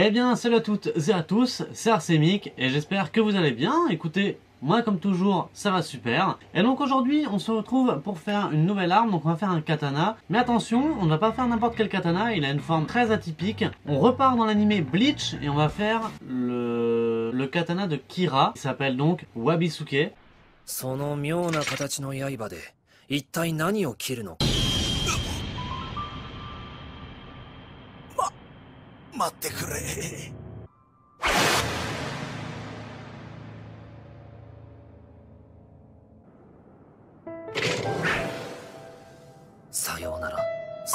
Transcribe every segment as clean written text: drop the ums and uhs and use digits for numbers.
Eh bien, salut à toutes et à tous, c'est Arsemic et j'espère que vous allez bien. Écoutez, moi comme toujours, ça va super. Et donc aujourd'hui, on se retrouve pour faire une nouvelle arme, donc on va faire un katana. Mais attention, on ne va pas faire n'importe quel katana, il a une forme très atypique. On repart dans l'anime Bleach et on va faire le katana de Kira, qui s'appelle donc Wabisuke. その妙な形の刃で一体何を切るの？待ってくれ。さようなら、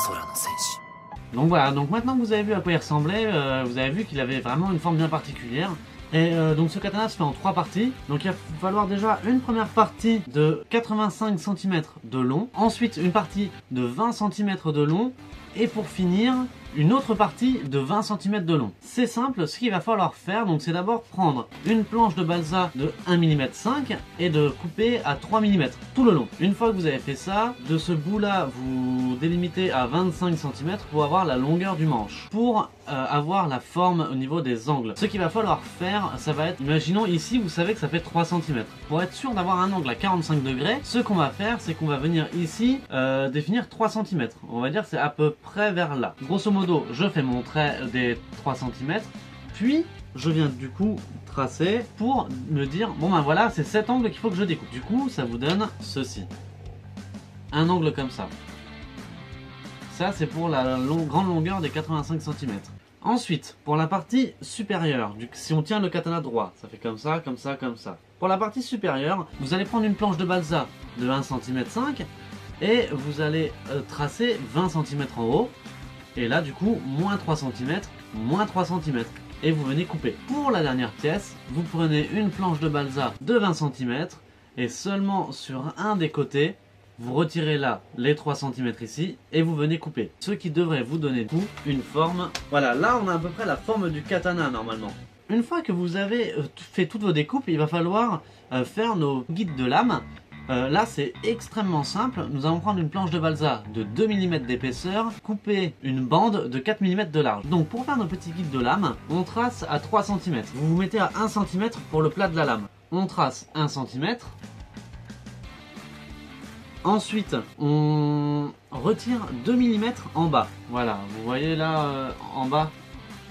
空の戦士。 Donc voilà, donc maintenant que vous avez vu à quoi il ressemblait, vous avez vu qu'il avait vraiment une forme bien particulière. Et donc ce katana se fait en 3 parties. Donc il va falloir déjà une première partie de 85 cm de long, ensuite une partie de 20 cm de long, et pour finir, une autre partie de 20 cm de long. C'est simple, ce qu'il va falloir faire, donc c'est d'abord prendre une planche de balsa de 1,5 mm et de couper à 3 mm tout le long. Une fois que vous avez fait ça, de ce bout là, vous délimitez à 25 cm pour avoir la longueur du manche. Pour avoir la forme au niveau des angles. Ce qu'il va falloir faire, ça va être, imaginons ici, vous savez que ça fait 3 cm. Pour être sûr d'avoir un angle à 45 degrés, ce qu'on va faire, c'est qu'on va venir ici définir 3 cm. On va dire que c'est à peu près vers là. Grosso modo, je fais mon trait des 3 cm, puis je viens du coup tracer pour me dire, bon ben voilà, c'est cet angle qu'il faut que je découpe. Du coup, ça vous donne ceci. Un angle comme ça. Ça, c'est pour la grande longueur des 85 cm. Ensuite, pour la partie supérieure, si on tient le katana droit, ça fait comme ça, comme ça, comme ça. Pour la partie supérieure, vous allez prendre une planche de balsa de 1,5 cm et vous allez tracer 20 cm en haut. Et là, du coup, moins 3 cm, moins 3 cm. Et vous venez couper. Pour la dernière pièce, vous prenez une planche de balsa de 20 cm et seulement sur un des côtés, vous retirez là les 3 cm ici et vous venez couper. Ce qui devrait vous donner du coup une forme. Voilà, là on a à peu près la forme du katana normalement. Une fois que vous avez fait toutes vos découpes, il va falloir faire nos guides de lame. Là c'est extrêmement simple, nous allons prendre une planche de balsa de 2 mm d'épaisseur, couper une bande de 4 mm de large. Donc pour faire nos petits guides de lame, on trace à 3 cm. Vous vous mettez à 1 cm pour le plat de la lame. On trace 1 cm. Ensuite, on retire 2 mm en bas. Voilà, vous voyez là en bas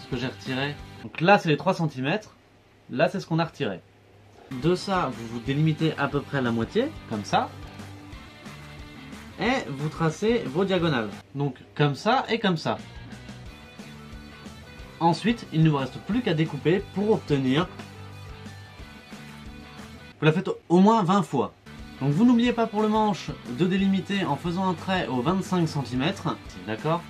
ce que j'ai retiré. Donc là c'est les 3 cm, là c'est ce qu'on a retiré. De ça, vous vous délimitez à peu près la moitié, comme ça. Et vous tracez vos diagonales. Donc comme ça et comme ça. Ensuite, il ne vous reste plus qu'à découper pour obtenir... Vous la faites au moins 20 fois. Donc vous n'oubliez pas pour le manche de délimiter en faisant un trait au 25 cm. D'accord ?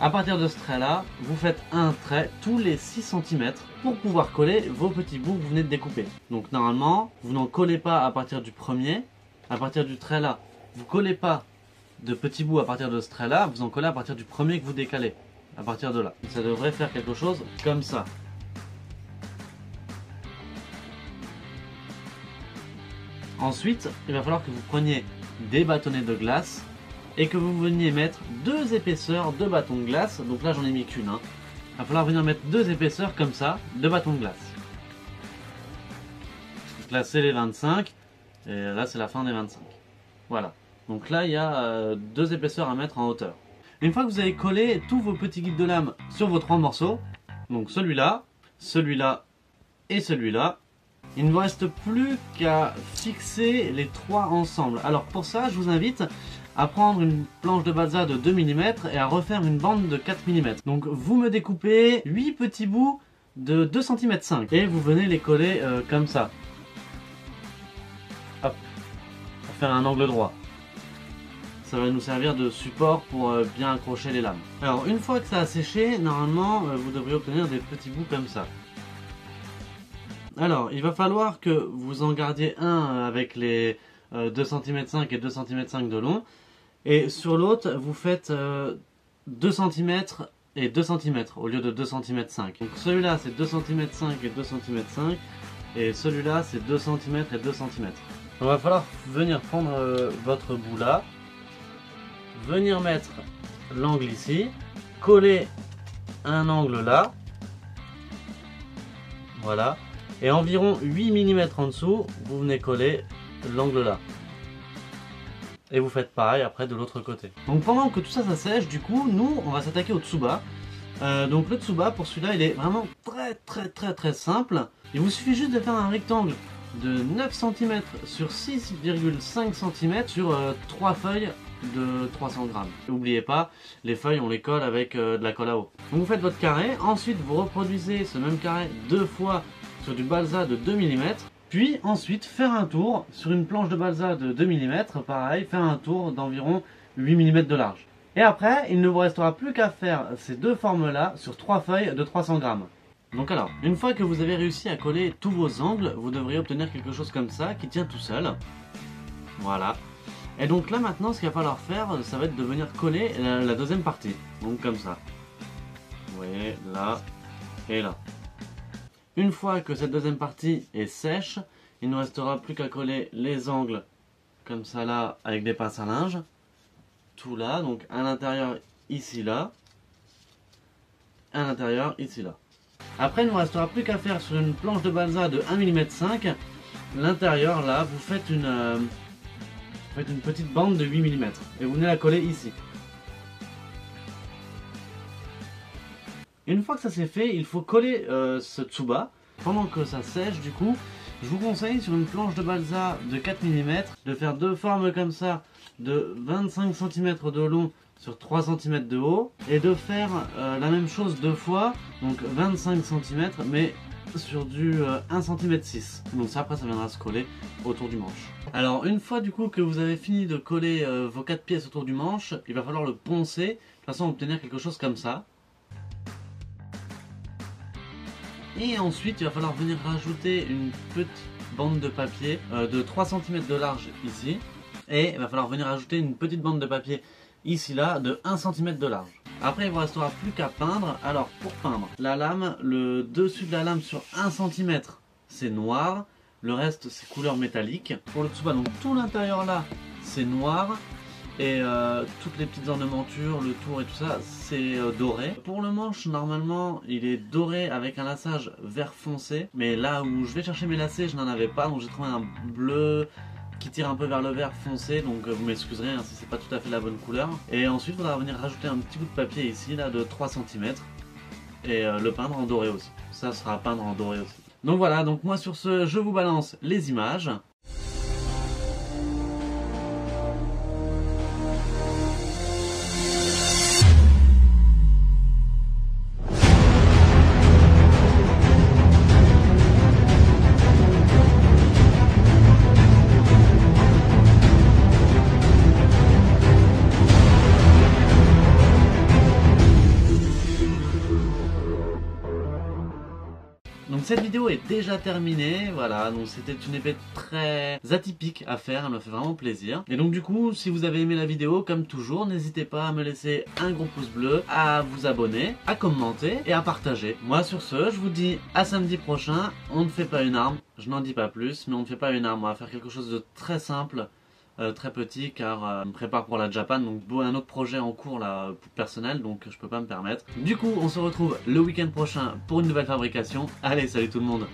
À partir de ce trait là, vous faites un trait tous les 6 cm pour pouvoir coller vos petits bouts que vous venez de découper. Donc normalement, vous n'en collez pas à partir du premier, à partir du trait là. Vous collez pas de petits bouts à partir de ce trait là, vous en collez à partir du premier que vous décalez. À partir de là. Ça devrait faire quelque chose comme ça. Ensuite, il va falloir que vous preniez des bâtonnets de glace et que vous veniez mettre 2 épaisseurs de bâtons de glace. Donc là j'en ai mis qu'une. Il va falloir venir mettre 2 épaisseurs comme ça de bâtons de glace. Donc là c'est les 25 et là c'est la fin des 25. Voilà. Donc là il y a 2 épaisseurs à mettre en hauteur. Une fois que vous avez collé tous vos petits guides de lame sur vos 3 morceaux, donc celui-là, celui-là et celui-là, il ne vous reste plus qu'à fixer les 3 ensemble. Alors pour ça je vous invite à prendre une planche de balsa de 2 mm et à refaire une bande de 4 mm. Donc vous me découpez 8 petits bouts de 2,5 cm et vous venez les coller comme ça. Hop, pour faire un angle droit. Ça va nous servir de support pour bien accrocher les lames. Alors une fois que ça a séché, normalement vous devriez obtenir des petits bouts comme ça. Alors il va falloir que vous en gardiez un avec les 2,5 cm et 2,5 cm de long. Et sur l'autre, vous faites 2 cm et 2 cm au lieu de 2 cm 5. Donc celui-là c'est 2 cm 5 et 2 cm 5. Et celui-là c'est 2 cm et 2 cm. Il va falloir venir prendre votre bout là. Venir mettre l'angle ici. Coller un angle là. Voilà. Et environ 8 mm en dessous, vous venez coller l'angle là. Et vous faites pareil après de l'autre côté. Donc pendant que tout ça sèche, du coup, nous on va s'attaquer au Tsuba. Donc le Tsuba, pour celui-là, il est vraiment très simple. Il vous suffit juste de faire un rectangle de 9 cm sur 6,5 cm sur 3 feuilles de 300 grammes. N'oubliez pas, les feuilles on les colle avec de la colle à eau. Donc vous faites votre carré, ensuite vous reproduisez ce même carré 2 fois sur du balsa de 2 mm. Puis ensuite faire un tour sur une planche de balsa de 2 mm, pareil, faire un tour d'environ 8 mm de large. Et après, il ne vous restera plus qu'à faire ces deux formes-là sur 3 feuilles de 300 grammes. Donc alors, une fois que vous avez réussi à coller tous vos angles, vous devriez obtenir quelque chose comme ça, qui tient tout seul. Voilà. Et donc là maintenant, ce qu'il va falloir faire, ça va être de venir coller la deuxième partie. Donc comme ça. Vous voyez, là et là. Une fois que cette deuxième partie est sèche, il ne restera plus qu'à coller les angles comme ça là, avec des pinces à linge. Tout là, donc à l'intérieur ici là, à l'intérieur ici là. Après il ne vous restera plus qu'à faire sur une planche de balsa de 1,5 mm, l'intérieur là, vous faites une petite bande de 8 mm et vous venez la coller ici. Une fois que ça c'est fait, il faut coller ce Tsuba. Pendant que ça sèche, du coup, je vous conseille sur une planche de balsa de 4 mm de faire deux formes comme ça de 25 cm de long sur 3 cm de haut et de faire la même chose deux fois, donc 25 cm mais sur du 1 cm 6. Donc ça après ça viendra se coller autour du manche. Alors une fois du coup que vous avez fini de coller vos 4 pièces autour du manche, il va falloir le poncer de façon à obtenir quelque chose comme ça. Et ensuite il va falloir venir rajouter une petite bande de papier de 3 cm de large ici. Et il va falloir venir ajouter une petite bande de papier ici là de 1 cm de large. Après il ne vous restera plus qu'à peindre. Alors pour peindre, la lame, le dessus de la lame sur 1 cm c'est noir. Le reste c'est couleur métallique. Pour le Tsuba, donc tout l'intérieur là c'est noir. Et toutes les petites ornementures, le tour et tout ça, c'est doré. Pour le manche, normalement, il est doré avec un laçage vert foncé. Mais là où je vais chercher mes lacets, je n'en avais pas. Donc j'ai trouvé un bleu qui tire un peu vers le vert foncé. Donc vous m'excuserez hein, si c'est pas tout à fait la bonne couleur. Et ensuite, il faudra venir rajouter un petit bout de papier ici, là, de 3 cm. Et le peindre en doré aussi. Ça sera peindre en doré aussi. Donc voilà, donc moi sur ce, je vous balance les images. Donc cette vidéo est déjà terminée, voilà, donc c'était une épée très atypique à faire, elle me fait vraiment plaisir. Et donc du coup, si vous avez aimé la vidéo, comme toujours, n'hésitez pas à me laisser un gros pouce bleu, à vous abonner, à commenter et à partager. Moi sur ce, je vous dis à samedi prochain, on ne fait pas une arme, je n'en dis pas plus, mais on ne fait pas une arme, on va faire quelque chose de très simple. Très petit car je me prépare pour la Japan, donc un autre projet en cours là personnel, donc je peux pas me permettre. Du coup on se retrouve le week-end prochain pour une nouvelle fabrication. Allez, salut tout le monde.